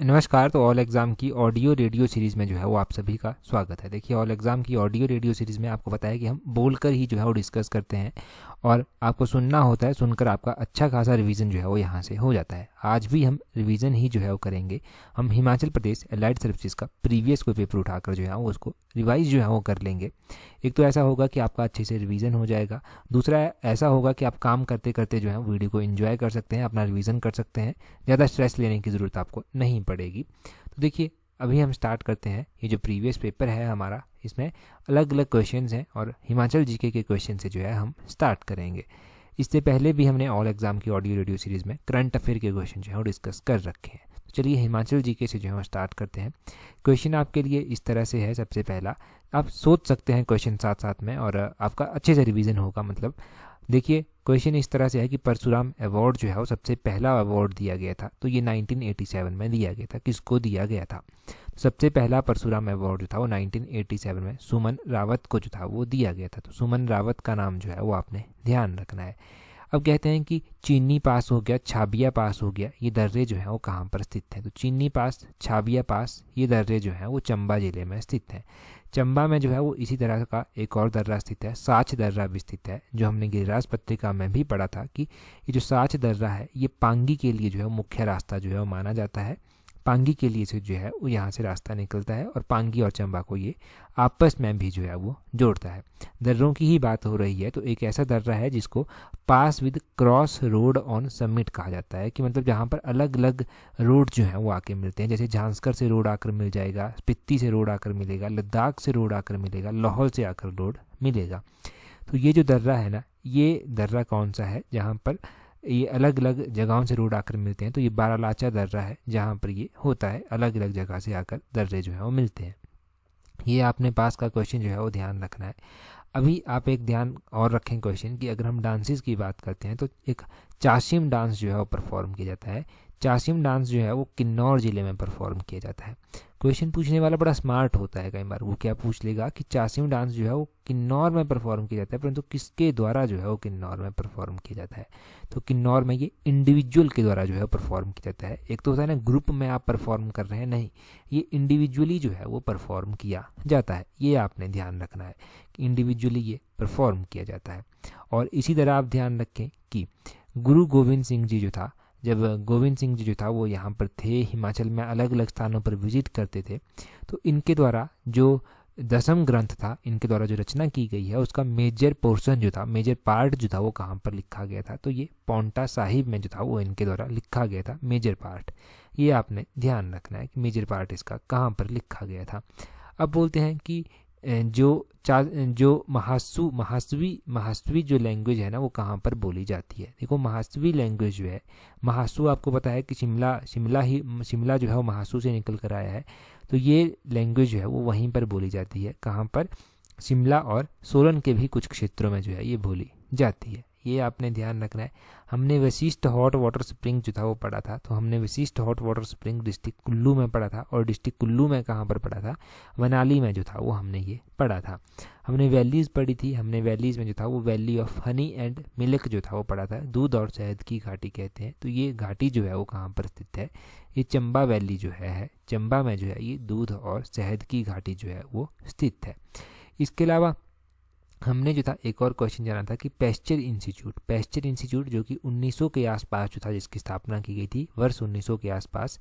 नमस्कार। तो all exam की ऑडियो रेडियो सीरीज़ में जो है वो आप सभी का स्वागत है। देखिए, ऑल एग्ज़ाम की ऑडियो रेडियो सीरीज़ में आपको पता है कि हम बोलकर ही जो है वो डिस्कस करते हैं और आपको सुनना होता है। सुनकर आपका अच्छा खासा रिवीजन जो है वो यहाँ से हो जाता है। आज भी हम रिवीजन ही जो है वो करेंगे। हम हिमाचल प्रदेश एलाइड सर्विसेज का प्रीवियस कोई पेपर उठाकर जो है वो उसको रिवाइज जो है वो कर लेंगे। एक तो ऐसा होगा कि आपका अच्छे से रिवीजन हो जाएगा, दूसरा ऐसा होगा कि आप काम करते करते जो है वीडियो को एंजॉय कर सकते हैं, अपना रिवीजन कर सकते हैं, ज़्यादा स्ट्रेस लेने की ज़रूरत आपको नहीं पड़ेगी। तो देखिए, अभी हम स्टार्ट करते हैं। ये जो प्रीवियस पेपर है हमारा, इसमें अलग अलग क्वेश्चंस हैं और हिमाचल जीके के क्वेश्चन से जो है हम स्टार्ट करेंगे। इससे पहले भी हमने ऑल एग्ज़ाम की ऑडियो रेडियो सीरीज़ में करंट अफेयर के क्वेश्चन जो है वो डिस्कस कर रखे हैं। तो चलिए हिमाचल जीके से जो है स्टार्ट करते हैं। क्वेश्चन आपके लिए इस तरह से है। सबसे पहला, आप सोच सकते हैं क्वेश्चन साथ साथ में और आपका अच्छे से रिवीजन होगा। मतलब देखिए, क्वेश्चन इस तरह से है कि परशुराम अवार्ड जो है वो सबसे पहला अवार्ड दिया गया था, तो ये 1987 में दिया गया था। किसको दिया गया था? सबसे पहला परशुराम अवार्ड जो था वो 1987 में सुमन रावत को जो था वो दिया गया था। तो सुमन रावत का नाम जो है वो आपने ध्यान रखना है। अब कहते हैं कि चीनी पास हो गया, छाबिया पास हो गया, ये दर्रे जो हैं वो कहाँ पर स्थित हैं? तो चीनी पास, छाबिया पास, ये दर्रे जो हैं वो चंबा जिले में स्थित हैं। चंबा में जो है वो इसी तरह का एक और दर्रा स्थित है, साच दर्रा भी स्थित है, जो हमने गिरिराज पत्रिका में भी पढ़ा था कि ये जो साच दर्रा है ये पांगी के लिए जो है मुख्य रास्ता जो है वो माना जाता है। पांगी के लिए से जो है वो यहाँ से रास्ता निकलता है और पांगी और चंबा को ये आपस में भी जो है वो जोड़ता है। दर्रों की ही बात हो रही है, तो एक ऐसा दर्रा है जिसको pass with cross road on summit कहा जाता है, कि मतलब जहाँ पर अलग अलग रोड जो है वो आके मिलते हैं। जैसे झांसकर से रोड आकर मिल जाएगा, स्पीति से रोड आकर मिलेगा, लद्दाख से रोड आकर मिलेगा, लाहौल से आकर रोड मिलेगा। तो ये जो दर्रा है ना, ये दर्रा कौन सा है जहाँ पर ये अलग अलग जगहों से रोड आकर मिलते हैं? तो ये बारालाचा दर्रा है, जहाँ पर ये होता है अलग अलग जगह से आकर दर्रे जो है वो मिलते हैं। ये आपने पास का क्वेश्चन जो है वो ध्यान रखना है। अभी आप एक ध्यान और रखें क्वेश्चन की, अगर हम डांसेस की बात करते हैं तो एक चाशिम डांस जो है वो परफॉर्म किया जाता है। चाशिम डांस जो है वो किन्नौर ज़िले में परफॉर्म किया जाता है। क्वेश्चन पूछने वाला बड़ा स्मार्ट होता है, कई बार वो क्या पूछ लेगा कि चाशिम डांस जो है वो किन्नौर में परफॉर्म किया जाता है, परंतु किसके द्वारा जो है वो किन्नौर में परफॉर्म किया जाता है? तो किन्नौर में ये इंडिविजुअल के द्वारा जो है परफॉर्म किया जाता है। एक तो होता है ना ग्रुप में आप परफॉर्म कर रहे हैं, नहीं, ये इंडिविजुअली जो है वो परफॉर्म किया जाता है। ये आपने ध्यान रखना है कि इंडिविजुअली ये परफॉर्म किया जाता है। और इसी तरह आप ध्यान रखें कि गुरु गोविंद सिंह जी जो था, जब गोविंद सिंह जी जो था वो यहाँ पर थे, हिमाचल में अलग अलग स्थानों पर विजिट करते थे, तो इनके द्वारा जो दसम ग्रंथ था, इनके द्वारा जो रचना की गई है, उसका मेजर पोर्शन जो था, मेजर पार्ट जो था वो कहाँ पर लिखा गया था? तो ये पौंटा साहिब में जो था वो इनके द्वारा लिखा गया था मेजर पार्ट। ये आपने ध्यान रखना है कि मेजर पार्ट इसका कहाँ पर लिखा गया था। अब बोलते हैं कि जो महासवी जो लैंग्वेज है ना वो कहाँ पर बोली जाती है? देखो, महासवी लैंग्वेज जो है, महासू आपको पता है कि शिमला जो है वो महासू से निकल कर आया है। तो ये लैंग्वेज जो है वो वहीं पर बोली जाती है। कहाँ पर? शिमला और सोलन के भी कुछ क्षेत्रों में जो है ये बोली जाती है। ये आपने ध्यान रखना है। हमने वशिष्ठ हॉट वाटर स्प्रिंग जो था वो पढ़ा था, तो हमने Vashishtha hot water spring district Kullu में पढ़ा था। और डिस्ट्रिक्ट कुल्लू में कहाँ पर पढ़ा था? मनाली में जो था वो हमने ये पढ़ा था। हमने वैलीज़ पढ़ी थी, हमने वैलीज़ में जो था वो valley of honey and milk जो था वो पढ़ा था। दूध और शहद की घाटी कहते हैं। तो ये घाटी जो है वो कहाँ पर स्थित है? ये चंबा वैली जो है चंबा में जो है ये दूध और शहद की घाटी जो है वो स्थित है। इसके अलावा हमने जो था एक और क्वेश्चन जाना था कि पैस्चर इंस्टीट्यूट जो कि 1900 के आसपास जो था, जिसकी स्थापना की गई थी वर्ष 1900 के आसपास,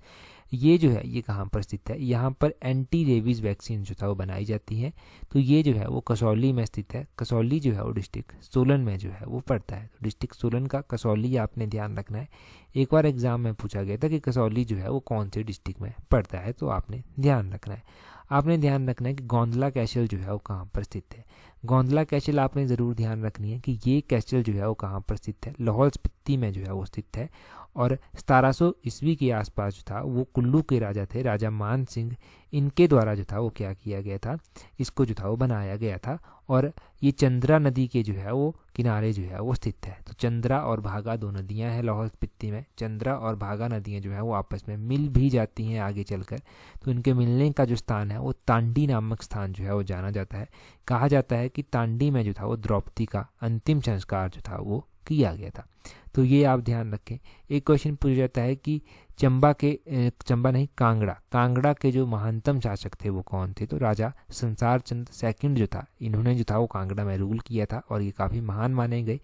ये जो है ये कहाँ पर स्थित है? यहाँ पर एंटी रेबीज़ वैक्सीन जो था वो बनाई जाती है। तो ये जो है वो कसौली में स्थित है। कसौली जो है वो डिस्ट्रिक्ट सोलन में जो है वो पड़ता है। तो डिस्ट्रिक्ट सोलन का कसौली आपने ध्यान रखना है। एक बार एग्जाम में पूछा गया था कि कसौली जो है वो कौन से डिस्ट्रिक्ट में पड़ता है, तो आपने ध्यान रखना है। आपने ध्यान रखना है कि गोंदला कैसल जो है वो कहाँ पर स्थित है। गोंदला कैसल आपने ज़रूर ध्यान रखनी है कि ये कैसल जो है वो कहाँ पर स्थित है? लाहौल स्पीति में जो है वो स्थित है। और 1700 ईस्वी के आसपास जो था वो कुल्लू के राजा थे, राजा मान सिंह, इनके द्वारा जो था वो क्या किया गया था? इसको जो था वो बनाया गया था। और ये चंद्रा नदी के जो है वो किनारे जो है वो स्थित है। तो चंद्रा और भागा दो नदियां हैं लाहौल स्पीति में। चंद्रा और भागा नदियां जो है वो आपस में मिल भी जाती हैं आगे चलकर। तो इनके मिलने का जो स्थान है वो तांडी नामक स्थान जो है वो जाना जाता है। कहा जाता है कि तांडी में जो था वो द्रौपदी का अंतिम संस्कार जो था वो किया गया था। तो ये आप ध्यान रखें। एक क्वेश्चन पूछा जाता है कि चंबा नहीं, कांगड़ा के जो महानतम शासक थे वो कौन थे? तो राजा संसार चंद सेकंड जो था, इन्होंने जो था वो कांगड़ा में रूल किया था और ये काफ़ी महान माने गए।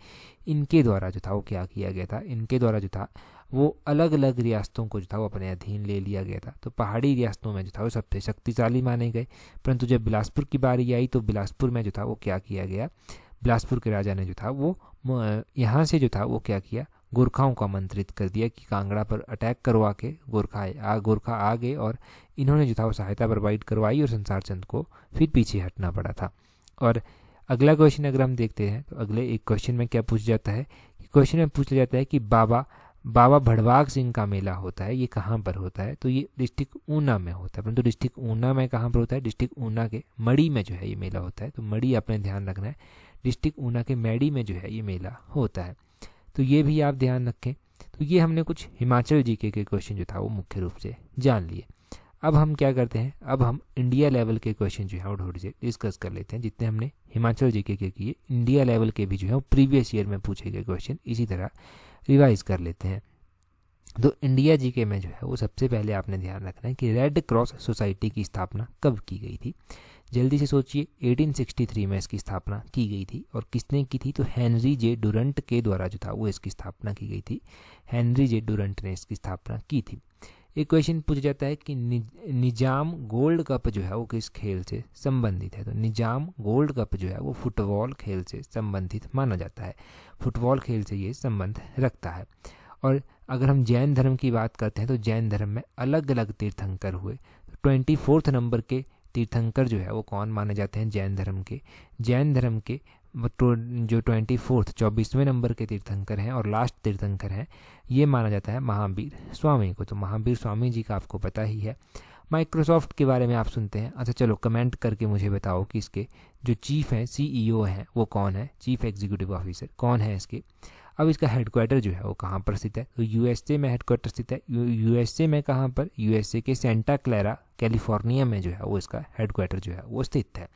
इनके द्वारा जो था वो क्या किया गया था, इनके द्वारा जो था वो अलग अलग रियासतों को जो था वो अपने अधीन ले लिया गया था। तो पहाड़ी रियासतों में जो था वो सबसे शक्तिशाली माने गए। परंतु जब बिलासपुर की बारी आई तो बिलासपुर में जो था वो क्या किया गया, बिलासपुर के राजा ने जो था वो यहाँ से जो था वो क्या किया, गोरखाओं को आमंत्रित कर दिया कि कांगड़ा पर अटैक करवा के गोरखा आ गए और इन्होंने जो था वो सहायता प्रोवाइड करवाई और संसार चंद को फिर पीछे हटना पड़ा था। और अगला क्वेश्चन अगर हम देखते हैं तो अगले एक क्वेश्चन में क्या पूछ जाता है, क्वेश्चन में पूछ जाता है कि बाबा भड़वाग सिंह का मेला होता है, ये कहाँ पर होता है? तो ये डिस्ट्रिक्ट ऊना में होता है। परंतु डिस्ट्रिक्ट ऊना में कहाँ पर होता है? डिस्ट्रिक्ट ऊना के मड़ी में जो है ये मेला होता है। तो मड़ी आपने ध्यान रखना है, डिस्ट्रिक्ट ऊना के मैडी में जो है ये मेला होता है। तो ये भी आप ध्यान रखें। तो ये हमने कुछ हिमाचल जीके के क्वेश्चन जो था वो मुख्य रूप से जान लिए। अब हम क्या करते हैं, अब हम इंडिया लेवल के क्वेश्चन जो है वो थोड़ी से डिस्कस कर लेते हैं। जितने हमने हिमाचल जीके के किए, इंडिया लेवल के भी जो है वो प्रीवियस ईयर में पूछे गए क्वेश्चन इसी तरह रिवाइज कर लेते हैं। तो इंडिया जीके में जो है वो सबसे पहले आपने ध्यान रखना है कि रेड क्रॉस सोसाइटी की स्थापना कब की गई थी? जल्दी से सोचिए। 1863 में इसकी स्थापना की गई थी और किसने की थी? तो हेनरी जे डुरंट के द्वारा जो था वो इसकी स्थापना की गई थी। हेनरी जे डुरंट ने इसकी स्थापना की थी। एक क्वेश्चन पूछा जाता है कि निजाम गोल्ड कप जो है वो किस खेल से संबंधित है? तो निजाम गोल्ड कप जो है वो फुटबॉल खेल से संबंधित माना जाता है, फुटबॉल खेल से ये संबंध रखता है। और अगर हम जैन धर्म की बात करते हैं तो जैन धर्म में अलग अलग तीर्थंकर हुए। 24 नंबर के तीर्थंकर जो है वो कौन माने जाते हैं? जैन धर्म के जो 24वें नंबर के तीर्थंकर हैं और लास्ट तीर्थंकर हैं, ये माना जाता है महावीर स्वामी को। तो महावीर स्वामी जी का आपको पता ही है। माइक्रोसॉफ्ट के बारे में आप सुनते हैं। अच्छा चलो कमेंट करके मुझे बताओ कि इसके जो चीफ हैं, CEO हैं, वो कौन है? चीफ एग्जीक्यूटिव ऑफिसर कौन है इसके? अब इसका हेडक्वार्टर जो है वो कहाँ पर स्थित है? तो USA में हेडक्वार्टर स्थित है। USA में कहाँ पर? USA के सेंटा क्लैरा कैलिफोर्निया में जो है वो इसका हेडक्वार्टर जो है वो स्थित है।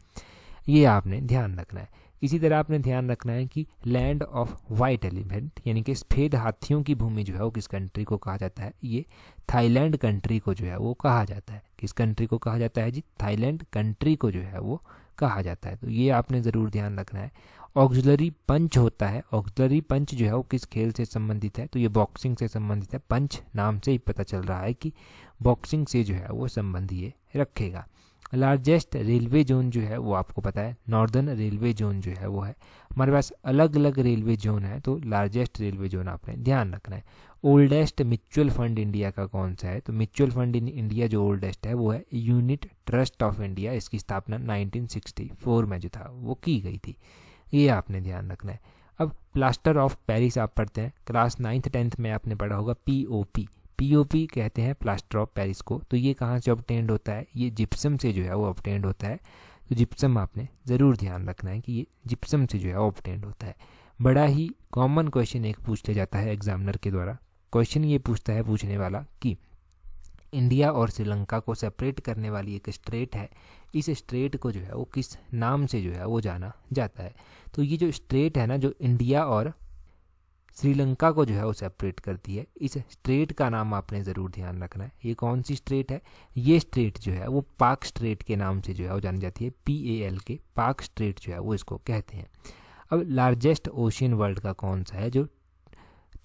ये आपने ध्यान रखना है। इसी तरह आपने ध्यान रखना है कि लैंड ऑफ वाइट एलिफेंट यानी कि सफेद हाथियों की भूमि जो है वो किस कंट्री को कहा जाता है? ये थाईलैंड कंट्री को जो है वो कहा जाता है। किस कंट्री को कहा जाता है जी? थाईलैंड कंट्री को जो है वो कहा जाता है। तो ये आपने ज़रूर ध्यान रखना है। ऑक्सिलरी पंच होता है, ऑक्सिलरी पंच जो है वो किस खेल से संबंधित है? तो ये बॉक्सिंग से संबंधित है। पंच नाम से ही पता चल रहा है कि बॉक्सिंग से जो है वो संबंध ये रखेगा। लार्जेस्ट रेलवे जोन जो है वो आपको पता है नॉर्दर्न रेलवे जोन जो है वो है। हमारे पास अलग अलग रेलवे जोन है, तो लार्जेस्ट रेलवे जोन आपने ध्यान रखना है। ओल्डेस्ट म्यूचुअल फंड इंडिया का कौन सा है? तो म्यूचुअल फंड इन इंडिया जो ओल्डेस्ट है वो है यूनिट ट्रस्ट ऑफ इंडिया। इसकी स्थापना 1964 में जो था वो की गई थी। ये आपने ध्यान रखना है। अब प्लास्टर ऑफ पेरिस आप पढ़ते हैं, क्लास 9th 10th में आपने पढ़ा होगा पीओपी कहते हैं प्लास्टर ऑफ पेरिस को। तो ये कहाँ से ऑब्टेंड होता है? ये जिप्सम से जो है वो ऑब्टेंड होता है। तो जिप्सम आपने ज़रूर ध्यान रखना है कि ये जिप्सम से जो है ऑब्टेंड होता है। बड़ा ही कॉमन क्वेश्चन एक पूछ लिया जाता है एग्जामिनर के द्वारा। क्वेश्चन ये पूछता है पूछने वाला कि इंडिया और श्रीलंका को सेपरेट करने वाली एक स्ट्रेट है, इस स्ट्रेट को जो है वो किस नाम से जो है वो जाना जाता है? तो ये जो स्ट्रेट है ना, जो इंडिया और श्रीलंका को जो है वो सेपरेट करती है, इस स्ट्रेट का नाम आपने ज़रूर ध्यान रखना है। ये कौन सी स्ट्रेट है? ये स्ट्रेट जो है वो पाक स्ट्रेट के नाम से जो है वो जानी जाती है। PAL के पाक स्ट्रेट जो है वो इसको कहते हैं। अब लार्जेस्ट ओशियन वर्ल्ड का कौन सा है? जो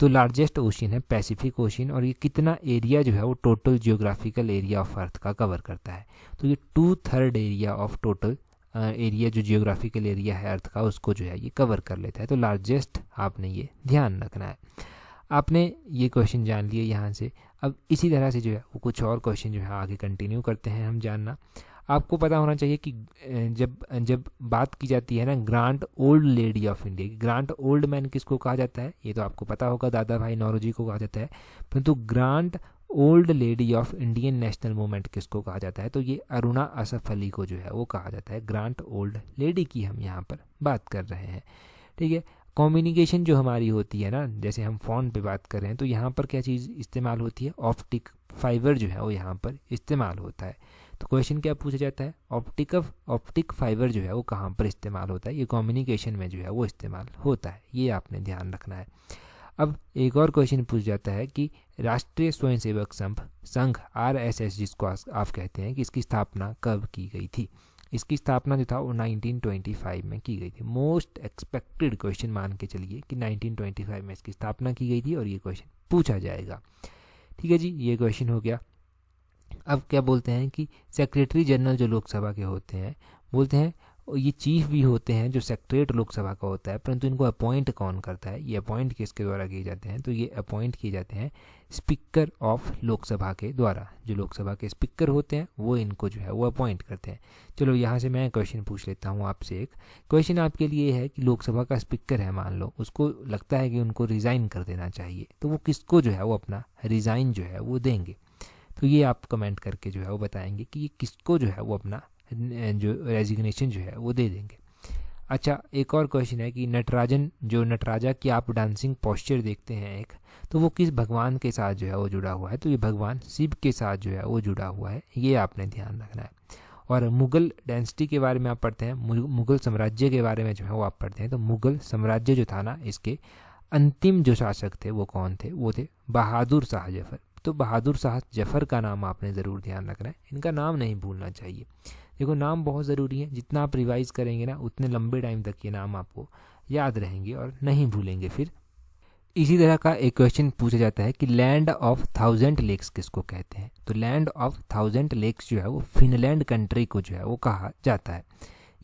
तो लार्जेस्ट ओशियन है पैसिफिक ओशियन। और ये कितना एरिया जो है वो total geographical area of earth का कवर करता है? तो ये 2/3 एरिया ऑफ टोटल एरिया जो जियोग्राफिकल एरिया है अर्थ का उसको जो है ये कवर कर लेता है। तो लार्जेस्ट आपने ये ध्यान रखना है। आपने ये क्वेश्चन जान लिए यहाँ से। अब इसी तरह से जो है वो कुछ और क्वेश्चन जो है आगे कंटिन्यू करते हैं हम जानना। आपको पता होना चाहिए कि जब बात की जाती है ना grand old lady of India की, ग्रांड ओल्ड मैन किसको कहा जाता है? ये तो आपको पता होगा, दादा भाई नौरोजी को कहा जाता है। परंतु grand old lady of Indian national movement किसको कहा जाता है? तो ये अरुणा असफ अली को जो है वो कहा जाता है। ग्रांड ओल्ड लेडी की हम यहाँ पर बात कर रहे हैं, ठीक है। कम्युनिकेशन जो हमारी होती है ना, जैसे हम फ़ोन पे बात कर रहे हैं तो यहाँ पर क्या चीज़ इस्तेमाल होती है? ऑप्टिक फाइबर जो है वो यहाँ पर इस्तेमाल होता है। तो क्वेश्चन क्या पूछा जाता है? ऑप्टिक फाइबर जो है वो कहाँ पर इस्तेमाल होता है? ये कम्युनिकेशन में जो है वो इस्तेमाल होता है। ये आपने ध्यान रखना है। अब एक और क्वेश्चन पूछ जाता है कि राष्ट्रीय स्वयंसेवक संघ RSS जिसको आप कहते हैं कि इसकी स्थापना कब की गई थी। इसकी स्थापना जो था वो 1925 में की गई थी। मोस्ट एक्सपेक्टेड क्वेश्चन मान के चलिए कि 1925 में इसकी स्थापना की गई थी और ये क्वेश्चन पूछा जाएगा। ठीक है जी, ये क्वेश्चन हो गया। अब क्या बोलते हैं कि सेक्रेटरी जनरल जो लोकसभा के होते हैं, बोलते हैं ये चीफ भी होते हैं जो सेक्रेटरीट लोकसभा का होता है, परंतु इनको अपॉइंट कौन करता है, ये अपॉइंट किसके द्वारा किए जाते हैं, तो ये अपॉइंट किए जाते हैं स्पीकर ऑफ लोकसभा के द्वारा। जो लोकसभा के स्पीकर होते हैं वो इनको जो है वो अपॉइंट करते हैं। चलो यहाँ से मैं क्वेश्चन पूछ लेता हूँ आपसे। एक क्वेश्चन आपके लिए है कि लोकसभा का स्पीकर है, मान लो उसको लगता है कि उनको रिज़ाइन कर देना चाहिए, तो वो किसको जो है वो अपना रिज़ाइन जो है वो देंगे। तो ये आप कमेंट करके जो है वो बताएंगे कि ये किसको जो है वो अपना जो रेजिग्नेशन जो है वो दे देंगे। अच्छा, एक और क्वेश्चन है कि नटराजा की आप डांसिंग पोस्चर देखते हैं एक, तो वो किस भगवान के साथ जो है वो जुड़ा हुआ है, तो ये भगवान शिव के साथ जो है वो जुड़ा हुआ है, ये आपने ध्यान रखना है। और मुगल डायनेस्टी के बारे में आप पढ़ते हैं, मुगल साम्राज्य के बारे में जो है वो आप पढ़ते हैं, तो मुगल साम्राज्य जो था ना, इसके अंतिम जो शासक थे वो कौन थे, वो थे बहादुर शाह जफर। तो बहादुर शाह जफर का नाम आपने ज़रूर ध्यान रखना है, इनका नाम नहीं भूलना चाहिए। देखो नाम बहुत ज़रूरी है, जितना आप रिवाइज करेंगे ना उतने लंबे टाइम तक ये नाम आपको याद रहेंगे और नहीं भूलेंगे फिर। इसी तरह का एक क्वेश्चन पूछा जाता है कि लैंड ऑफ 1000 लेक्स किसको कहते हैं, तो लैंड ऑफ 1000 लेक्स जो है वो फिनलैंड कंट्री को जो है वो कहा जाता है।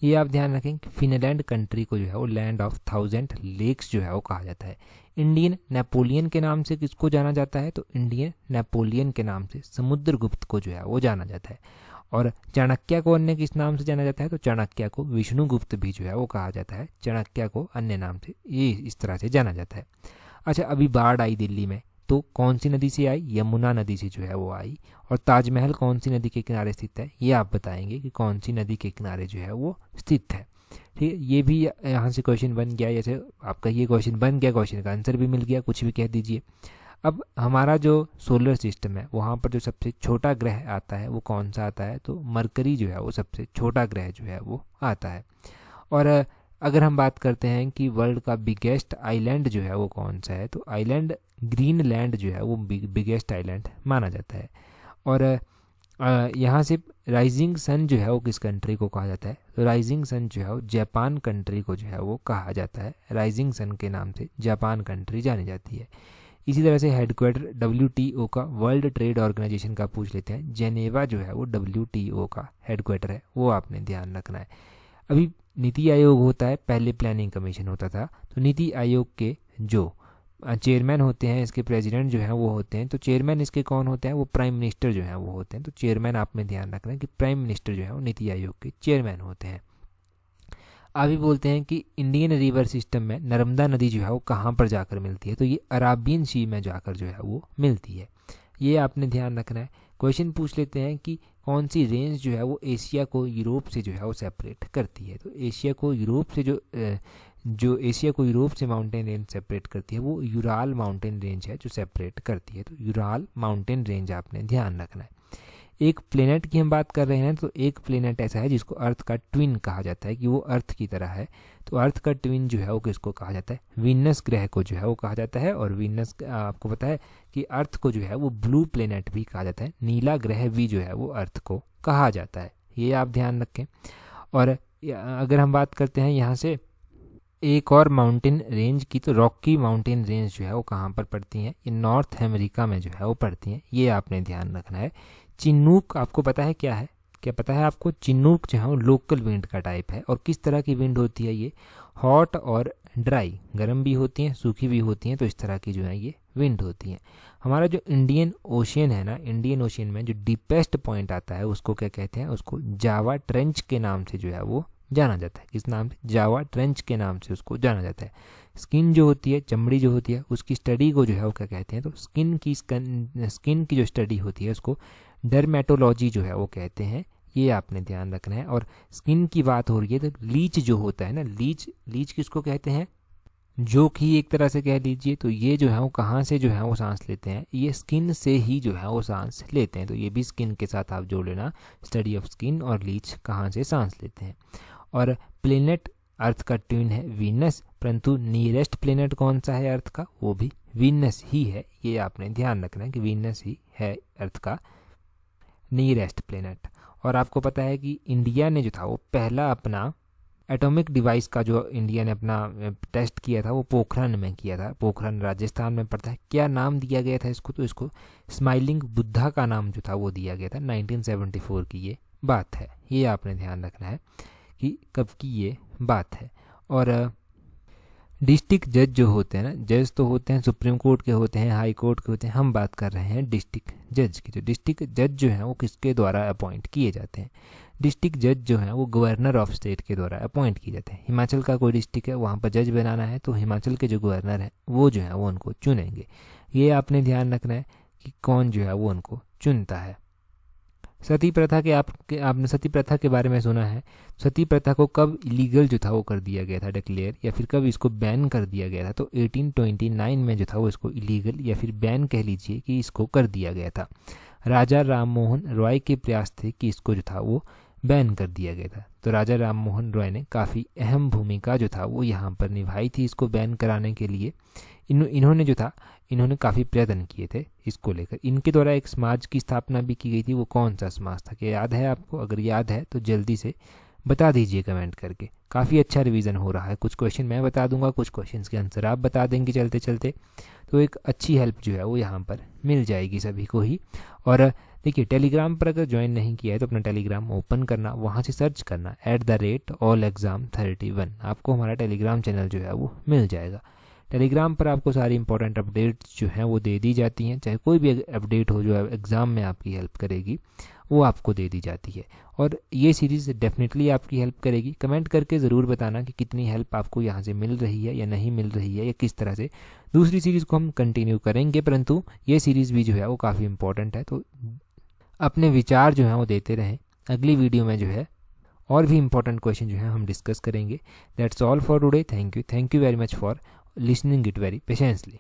ये आप ध्यान रखें कि फिनलैंड कंट्री को जो है वो लैंड ऑफ 1000 लेक्स जो है वो कहा जाता है। इंडियन नेपोलियन के नाम से किसको जाना जाता है, तो इंडियन नेपोलियन के नाम से समुद्रगुप्त को जो है वो जाना जाता है। और चाणक्य को अन्य किस नाम से जाना जाता है, तो चाणक्य को विष्णुगुप्त भी जो है वो कहा जाता है, चाणक्य को अन्य नाम से ये इस तरह से जाना जाता है। अच्छा, अभी बाढ़ आई दिल्ली में, तो कौन सी नदी से आई, यमुना नदी से जो है वो आई। और ताजमहल कौन सी नदी के किनारे स्थित है, ये आप बताएंगे कि कौन सी नदी के किनारे जो है वो स्थित है। ठीक है, ये भी यहाँ से क्वेश्चन बन गया, जैसे आपका ये क्वेश्चन बन गया, क्वेश्चन का आंसर भी मिल गया, कुछ भी कह दीजिए। अब हमारा जो सोलर सिस्टम है वहाँ पर जो सबसे छोटा ग्रह आता है वो कौन सा आता है, तो मरकरी जो है वो सबसे छोटा ग्रह जो है वो आता है। और अगर हम बात करते हैं कि वर्ल्ड का बिगेस्ट आइलैंड जो है वो कौन सा है, तो आइलैंड ग्रीनलैंड जो है वो बिगेस्ट आइलैंड माना जाता है। और यहाँ से राइजिंग सन जो है वो किस कंट्री को कहा जाता है, तो राइजिंग सन जो है वो जापान कंट्री को जो है वो कहा जाता है। राइजिंग सन के नाम से जापान कंट्री जानी जाती है। इसी तरह से हेडक्वार्टर WTO का, वर्ल्ड ट्रेड ऑर्गेनाइजेशन का पूछ लेते हैं, जेनेवा जो है वो WTO का हेडक्वार्टर है, वो आपने ध्यान रखना है। अभी नीति आयोग होता है, पहले प्लानिंग कमीशन होता था, तो नीति आयोग के जो चेयरमैन होते हैं, इसके प्रेसिडेंट जो है वो होते हैं, तो चेयरमैन इसके कौन होते हैं, वो प्राइम मिनिस्टर जो है वो होते हैं। तो चेयरमैन आप में ध्यान रखना है कि प्राइम मिनिस्टर जो है वो नीति आयोग के चेयरमैन होते हैं। अभी बोलते हैं कि इंडियन रिवर सिस्टम में नर्मदा नदी जो है वो कहाँ पर जाकर मिलती है, तो ये अराबियन सी में जाकर जो है वो मिलती है, ये आपने ध्यान रखना है। क्वेश्चन पूछ लेते हैं कि कौन सी रेंज जो है वो एशिया को यूरोप से जो है वो सेपरेट करती है, तो एशिया को यूरोप से जो एशिया को यूरोप से माउंटेन रेंज सेपरेट करती है वो यूराल माउंटेन रेंज है जो सेपरेट करती है, तो यूराल माउंटेन रेंज आपने ध्यान रखना है। एक प्लेनेट की हम बात कर रहे हैं, तो एक प्लेनेट ऐसा है जिसको अर्थ का ट्विन कहा जाता है कि वो अर्थ की तरह है, तो अर्थ का ट्विन जो है वो किसको कहा जाता है, वीनस ग्रह को जो है वो कहा जाता है। और वीनस आपको पता है कि अर्थ को जो है वो ब्लू प्लेनेट भी कहा जाता है, नीला ग्रह भी जो है वो अर्थ को कहा जाता है, ये आप ध्यान रखें। और अगर हम बात करते हैं यहाँ से एक और माउंटेन रेंज की, तो रॉकी माउंटेन रेंज जो है वो कहाँ पर पड़ती हैं, ये नॉर्थ अमेरिका में जो है वो पड़ती हैं, ये आपने ध्यान रखना है। चिनूक आपको पता है क्या है, क्या पता है आपको, चिनूक जो है वो लोकल विंड का टाइप है। और किस तरह की विंड होती है, ये हॉट और ड्राई, गर्म भी होती हैं, सूखी भी होती हैं, तो इस तरह की जो है ये विंड होती हैं। हमारा जो इंडियन ओशियन है ना, इंडियन ओशियन में जो डीपेस्ट पॉइंट आता है उसको क्या कहते हैं, उसको जावा ट्रेंच के नाम से जो है वो जाना जाता है। किस नाम से, जावा ट्रेंच के नाम से उसको जाना जाता है। स्किन जो होती है, चमड़ी जो होती है, उसकी स्टडी को जो है वो क्या कहते हैं, तो स्किन की जो स्टडी होती है उसको डर्मेटोलॉजी जो है वो कहते हैं, ये आपने ध्यान रखना है। और स्किन की बात हो रही है तो लीच जो होता है ना, लीच किसको कहते हैं, जो कि एक तरह से कह लीजिए, तो ये जो है वो कहाँ से जो है वो सांस लेते हैं, ये स्किन से ही जो है वो सांस लेते हैं, तो ये भी स्किन के साथ आप जोड़ लेना, स्टडी ऑफ स्किन और लीच कहाँ से सांस लेते हैं। और प्लेनेट अर्थ का ट्विन है वीनस, परंतु नियरेस्ट प्लेनेट कौन सा है अर्थ का, वो भी वीनस ही है। ये आपने ध्यान रखना है कि वीनस ही है अर्थ का नियरेस्ट प्लेनेट। और आपको पता है कि इंडिया ने जो था वो पहला अपना एटॉमिक डिवाइस का जो इंडिया ने अपना टेस्ट किया था वो पोखरण में किया था। पोखरण राजस्थान में पड़ता है। क्या नाम दिया गया था इसको, तो इसको स्माइलिंग बुद्धा का नाम जो था वो दिया गया था। 1974 की ये बात है। ये आपने ध्यान रखना है कि कब की ये बात है। और डिस्ट्रिक्ट जज जो होते हैं ना, जज तो होते हैं सुप्रीम कोर्ट के होते हैं, हाई कोर्ट के होते हैं, हम बात कर रहे हैं डिस्ट्रिक्ट जज की। तो डिस्ट्रिक्ट जज जो है वो किसके द्वारा अपॉइंट किए जाते हैं, डिस्ट्रिक्ट जज जो है वो गवर्नर ऑफ स्टेट के द्वारा अपॉइंट किए जाते हैं। हिमाचल का कोई डिस्ट्रिक्ट है, वहाँ पर जज बनाना है तो हिमाचल के जो गवर्नर हैं वो जो है वो उनको चुनेंगे। ये आपने ध्यान रखना है कि कौन जो है वो उनको चुनता है। सती प्रथा के आपने सती प्रथा के बारे में सुना है। सती प्रथा को कब इलीगल जो था वो कर दिया गया था डिक्लेयर, या फिर कब इसको बैन कर दिया गया था, तो 1829 में जो था वो इसको इलीगल या फिर बैन कह लीजिए कि इसको कर दिया गया था। राजा राम मोहन रॉय के प्रयास थे कि इसको जो था वो बैन कर दिया गया था। तो राजा राम मोहन रॉय ने काफ़ी अहम भूमिका जो था वो यहाँ पर निभाई थी इसको बैन कराने के लिए। इन्होंने जो था इन्होंने काफ़ी प्रयत्न किए थे इसको लेकर। इनके द्वारा एक समाज की स्थापना भी की गई थी। वो कौन सा समाज था, क्या याद है आपको? अगर याद है तो जल्दी से बता दीजिए कमेंट करके। काफ़ी अच्छा रिवीजन हो रहा है। कुछ क्वेश्चन मैं बता दूंगा, कुछ क्वेश्चंस के आंसर आप बता देंगे चलते चलते, तो एक अच्छी हेल्प जो है वो यहाँ पर मिल जाएगी सभी को ही। और देखिए, टेलीग्राम पर अगर ज्वाइन नहीं किया है तो अपना टेलीग्राम ओपन करना, वहाँ से सर्च करना @allexam31। आपको हमारा टेलीग्राम चैनल जो है वो मिल जाएगा। टेलीग्राम पर आपको सारी इंपॉर्टेंट अपडेट्स जो हैं वो दे दी जाती हैं। चाहे कोई भी अपडेट हो जो एग्ज़ाम में आपकी हेल्प करेगी वो आपको दे दी जाती है। और ये सीरीज़ डेफिनेटली आपकी हेल्प करेगी। कमेंट करके ज़रूर बताना कि कितनी हेल्प आपको यहाँ से मिल रही है या नहीं मिल रही है, या किस तरह से। दूसरी सीरीज़ को हम कंटिन्यू करेंगे, परंतु ये सीरीज़ भी जो है वो काफ़ी इंपॉर्टेंट है। तो अपने विचार जो हैं वो देते रहें। अगली वीडियो में जो है और भी इंपॉर्टेंट क्वेश्चन जो है हम डिस्कस करेंगे। That's all for today. Thank you very much for listening it very patiently.